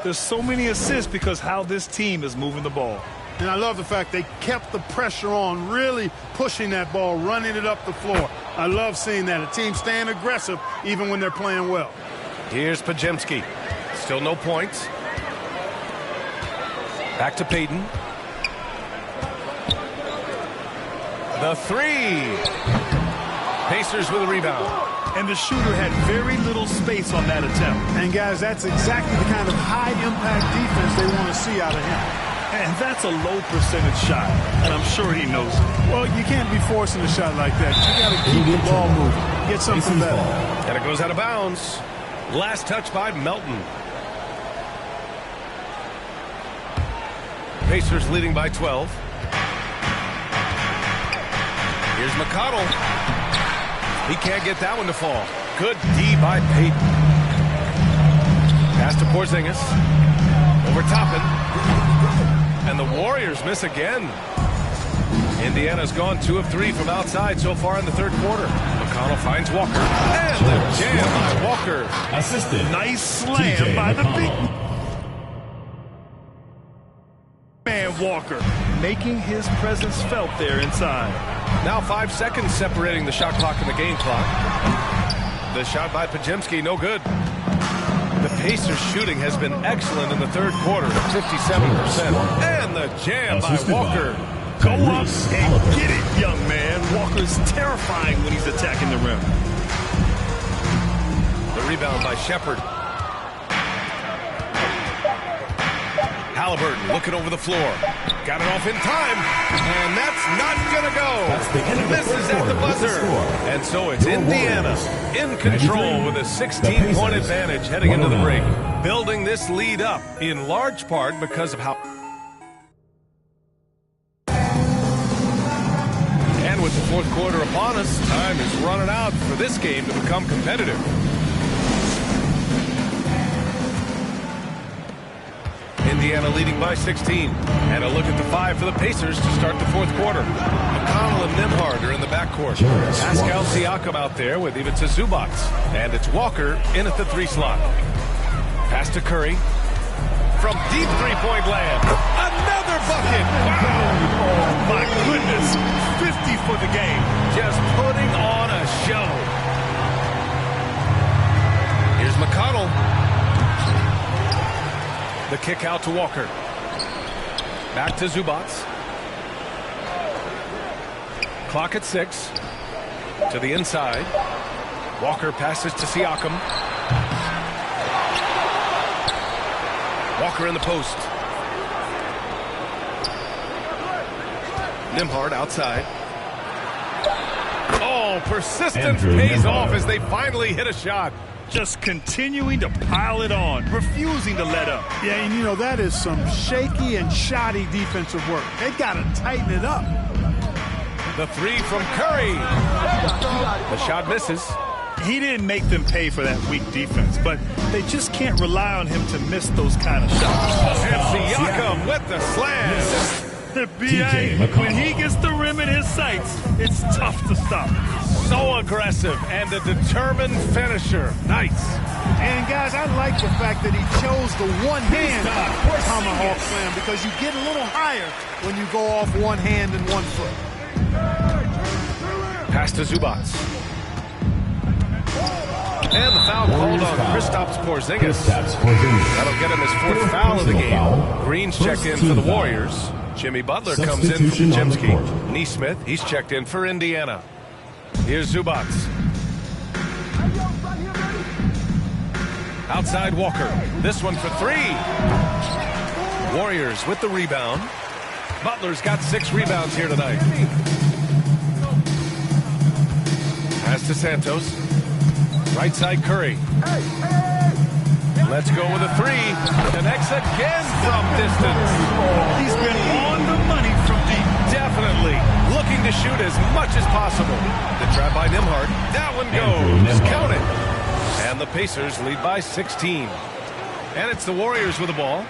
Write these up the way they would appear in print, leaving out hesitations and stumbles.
There's so many assists because how this team is moving the ball. And I love the fact they kept the pressure on, really pushing that ball, running it up the floor. I love seeing that. A team staying aggressive even when they're playing well. Here's Pajemski. Still no points. Back to Payton. The three. Pacers with a rebound. And the shooter had very little space on that attempt. And, guys, that's exactly the kind of high-impact defense they want to see out of him. And that's a low-percentage shot, and I'm sure he knows it. Well, you can't be forcing a shot like that. You got to keep the ball moving. Get something better. And it goes out of bounds. Last touch by Melton. Pacers leading by 12. Here's McConnell. He can't get that one to fall. Good D by Payton. Pass to Porzingis. Over Toppin. And the Warriors miss again. Indiana's gone 2 of 3 from outside so far in the third quarter. McConnell finds Walker. And the jam by Walker. Assisted. Nice slam by the big man Walker, making his presence felt there inside. Now 5 seconds separating the shot clock and the game clock. The shot by Pajemski, no good. The Pacers shooting has been excellent in the third quarter at 57%. And the jam by Walker. Go up and get it, young man. Walker's terrifying when he's attacking the rim. The rebound by Shepard. Halliburton looking over the floor. Got it off in time. And that's not going to go. Misses at the buzzer. And so it's Indiana in control with a 16-point advantage heading into the break. Building this lead up in large part because of how... And with the fourth quarter upon us, time is running out for this game to become competitive. Indiana leading by 16. And a look at the 5 for the Pacers to start the fourth quarter. McConnell and Nembhard are in the backcourt. Pascal Siakam out there with Ivica Zubac. And it's Walker in at the 3 slot. Pass to Curry. From deep three-point land. Another bucket! Wow! My goodness. 50 for the game. Just putting on a show. Here's McConnell. The kick out to Walker. Back to Zubac. Clock at 6. To the inside. Walker passes to Siakam. Walker in the post. Nembhard outside. Oh, persistence pays off as they finally hit a shot. Just continuing to pile it on, refusing to let up. Yeah, and you know, that is some shaky and shoddy defensive work. They've got to tighten it up. The 3 from Curry. The shot misses. He didn't make them pay for that weak defense, but they just can't rely on him to miss those kind of shots. And Siakam with the slam. B.A., when he gets the rim in his sights, it's tough to stop. So aggressive and a determined finisher. Nice. And, guys, I like the fact that he chose the one-hand tomahawk slam because you get a little higher when you go off one hand and one foot. Pass to Zubac. And the foul called on Kristaps Porzingis. That'll get him his 4th foul of the game. Green's checked in for the Warriors. Jimmy Butler comes in for Pajemski. Nesmith, he's checked in for Indiana. Here's Zubac. Outside Walker. This one for 3. Warriors with the rebound. Butler's got 6 rebounds here tonight. Pass to Santos. Right side Curry. Let's go with a 3. Connects again from distance. He's been on the money from deep. Definitely looking to shoot as much as possible. The trap by Nembhard. That one goes. Count it. And the Pacers lead by 16. And it's the Warriors with the ball.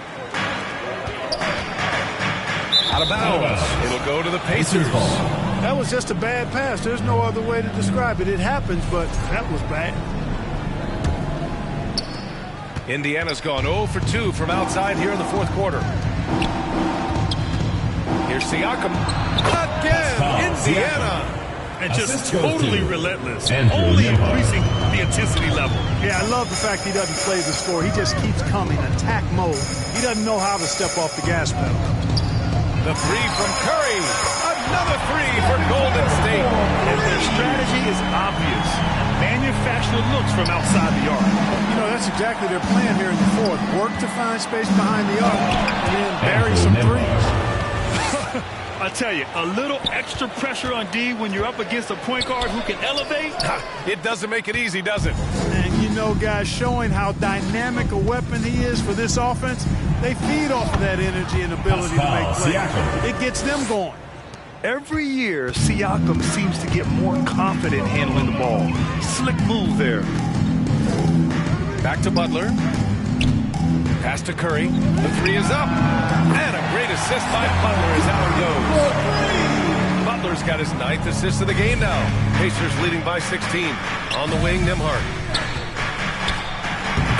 Out of bounds. It'll go to the Pacers. That was just a bad pass. There's no other way to describe it. It happens, but that was bad. Indiana's gone 0 for 2 from outside here in the fourth quarter. Here's Siakam. Again, Indiana. And just totally relentless, only increasing the intensity level. Yeah, I love the fact he doesn't play the score. He just keeps coming, attack mode. He doesn't know how to step off the gas pedal. The three from Curry. Another three for Golden State. And their strategy is obvious. Manufactured looks from outside the arc. You know, that's exactly their plan here in the fourth. Work to find space behind the arc and then bury some threes. I tell you, a little extra pressure on D when you're up against a point guard who can elevate. It doesn't make it easy, does it? And you know, guys, showing how dynamic a weapon he is for this offense, they feed off of that energy and ability to make plays. It gets them going. Every year, Siakam seems to get more confident handling the ball. Slick move there. Back to Butler. Pass to Curry. The three is up. And a great assist by Butler as how it goes. Butler's got his 9th assist of the game now. Pacers leading by 16. On the wing, Nembhard.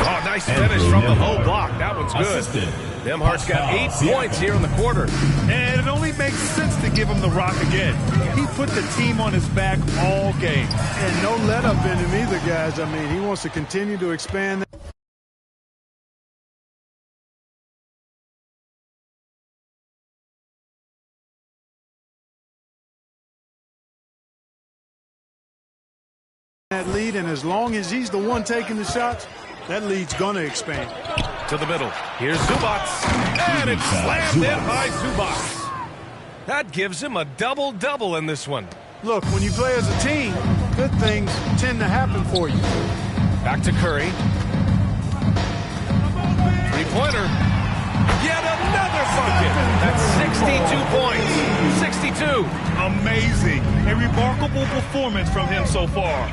Oh, nice finish from the low block. That one's good. Nembhard's got 8 points here in the quarter. And it only makes sense to give him the rock again. He put the team on his back all game. And no let up in him either, guys. I mean, he wants to continue to expand that lead, and as long as he's the one taking the shots, that lead's going to expand. To the middle. Here's Zubac. And it's slammed in by Zubac. That gives him a double-double in this one. Look, when you play as a team, good things tend to happen for you. Back to Curry. Three-pointer. Yet another bucket. That's 62 points. 62. Amazing. A remarkable performance from him so far.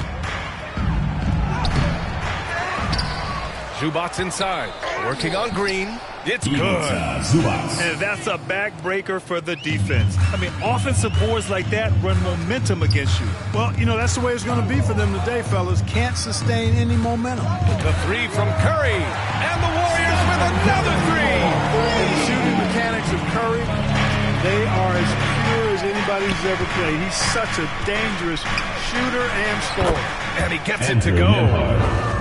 Zubac inside. Working on Green. It's good. And that's a backbreaker for the defense. I mean, offensive boards like that run momentum against you. Well, you know, that's the way it's going to be for them today, fellas. Can't sustain any momentum. The three from Curry. And the Warriors with another three. The shooting mechanics of Curry, they are as pure as anybody's ever played. He's such a dangerous shooter and scorer. And he gets it to go.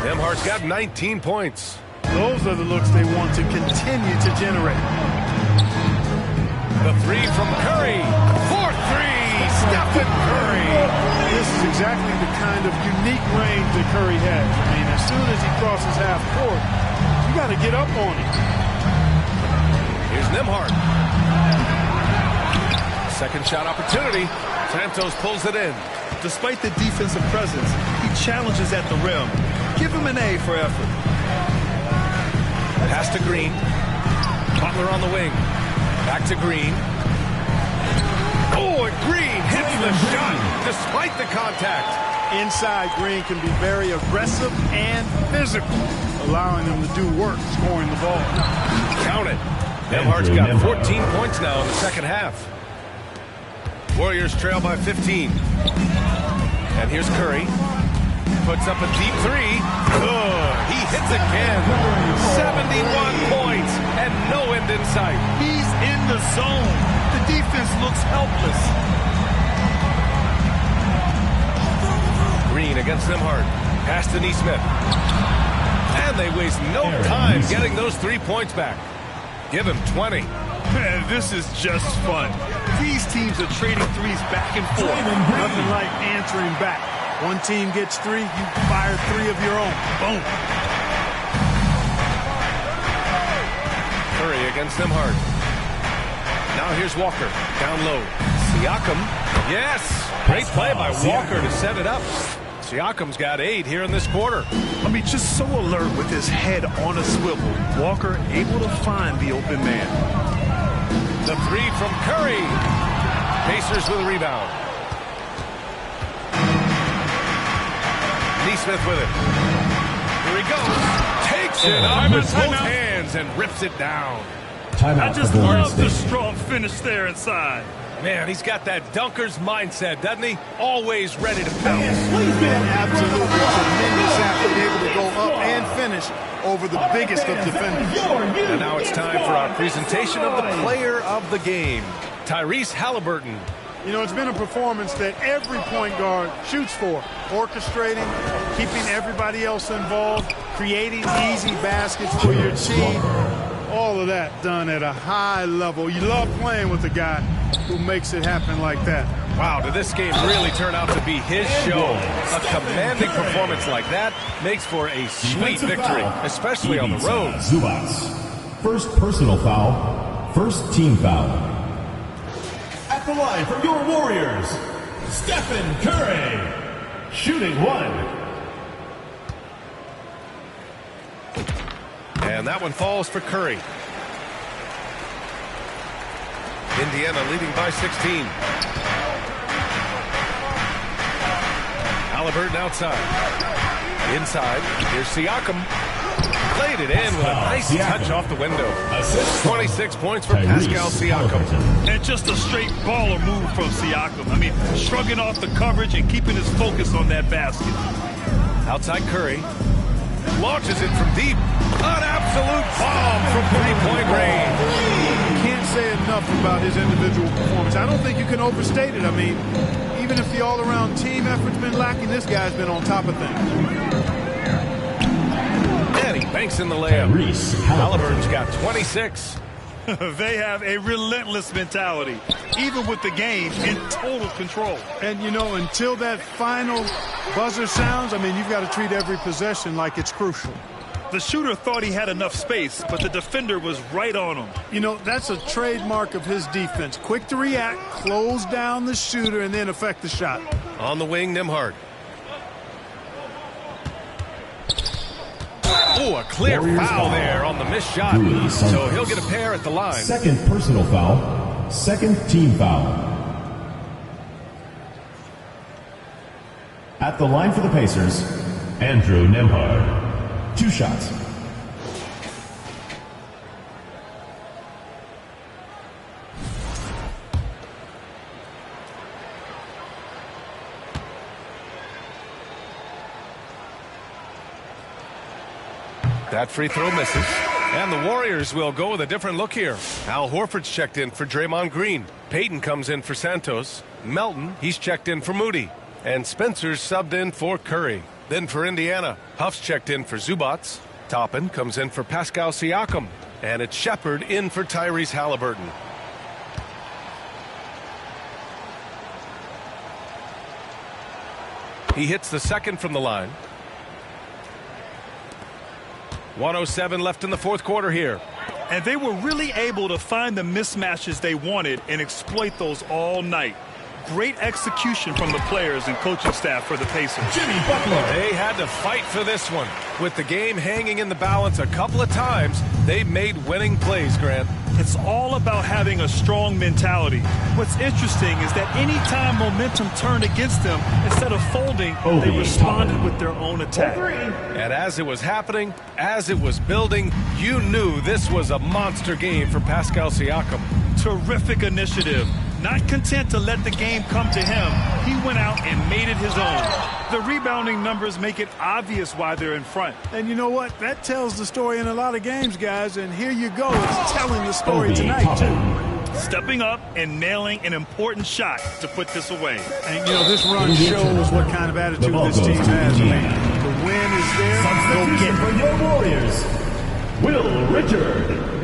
Nembhard's got 19 points. Those are the looks they want to continue to generate. The three from Curry. 4-3. Stephen Curry. This is exactly the kind of unique range that Curry has. I mean, as soon as he crosses half court, you got to get up on him. Here's Nembhard. Second shot opportunity. Santos pulls it in. Despite the defensive presence, he challenges at the rim. Give him an A for effort. Pass to Green. Butler on the wing. Back to Green. Oh, and Green hits the shot despite the contact. Inside, Green can be very aggressive and physical, allowing them to do work scoring the ball. Count it. Nembhard's got 14 points now in the second half. Warriors trail by 15. And here's Curry. Puts up a deep three. Good. He hits again. 71 points and no end in sight. He's in the zone. The defense looks helpless. Green against Nembhard. Pass to Nesmith. And they waste no time getting those 3 points back. Give him 20. Man, this is just fun. These teams are trading threes back and forth. Nothing like answering back. One team gets 3, you fire 3 of your own. Boom. Curry against Nembhard. Now here's Walker. Down low. Siakam. Yes. Great play by Walker to set it up. Siakam's got 8 here in this quarter. I mean, just so alert with his head on a swivel. Walker able to find the open man. The three from Curry. Pacers with a rebound. Nesmith with it. Here he goes. Takes it up with both hands and rips it down. I just love the strong finish there inside. Man, he's got that dunker's mindset, doesn't he? Always ready to pounce. Absolutely tremendous athlete, able to go up and finish over the biggest of defenders. And now it's time for our presentation of the player of the game, Tyrese Halliburton. You know, it's been a performance that every point guard shoots for. Orchestrating, keeping everybody else involved, creating easy baskets for your team. All of that done at a high level. You love playing with a guy who makes it happen like that. Wow, did this game really turn out to be his show? A commanding performance like that makes for a sweet victory, especially on the road. Zubats. First personal foul, first team foul. At the line for your Warriors, Stephen Curry, shooting 1. And that one falls for Curry. Indiana leading by 16. Halliburton outside. Inside, here's Siakam. Played it in with a nice touch off the window. 26 points for Pascal Siakam. And just a straight baller move from Siakam. I mean, shrugging off the coverage and keeping his focus on that basket. Outside Curry. Launches it from deep. An absolute bomb from three-point range. You can't say enough about his individual performance. I don't think you can overstate it. I mean, even if the all-around team effort's been lacking, this guy's been on top of things. And he banks in the layup. Halliburton's got 26. They have a relentless mentality, even with the game in total control. And, you know, until that final buzzer sounds, I mean, you've got to treat every possession like it's crucial. The shooter thought he had enough space, but the defender was right on him. You know, that's a trademark of his defense. Quick to react, close down the shooter, and then affect the shot. On the wing, Nembhard. Oh, a clear foul there on the missed shot. So he'll get a pair at the line. Second personal foul, second team foul. At the line for the Pacers, Andrew Nembhard. 2 shots. That free throw misses. And the Warriors will go with a different look here. Al Horford's checked in for Draymond Green. Payton comes in for Santos. Melton, he's checked in for Moody. And Spencer's subbed in for Curry. Then for Indiana, Huff's checked in for Zubats. Toppin comes in for Pascal Siakam. And it's Shepard in for Tyrese Halliburton. He hits the second from the line. 1:07 left in the fourth quarter here. And they were really able to find the mismatches they wanted and exploit those all night. Great execution from the players and coaching staff for the Pacers. Jimmy Butler. They had to fight for this one. With the game hanging in the balance a couple of times, they made winning plays, Grant. It's all about having a strong mentality. What's interesting is that anytime momentum turned against them, instead of folding, they responded with their own attack. And as it was happening, as it was building, you knew this was a monster game for Pascal Siakam. Terrific initiative. Not content to let the game come to him, he went out and made it his own. The rebounding numbers make it obvious why they're in front. And you know what? That tells the story in a lot of games, guys. And here you go. It's telling the story tonight, too. Stepping up and nailing an important shot to put this away. And, you know, this run shows what kind of attitude this team has. I mean, the win is there. Substitution for your Warriors, Will Richard.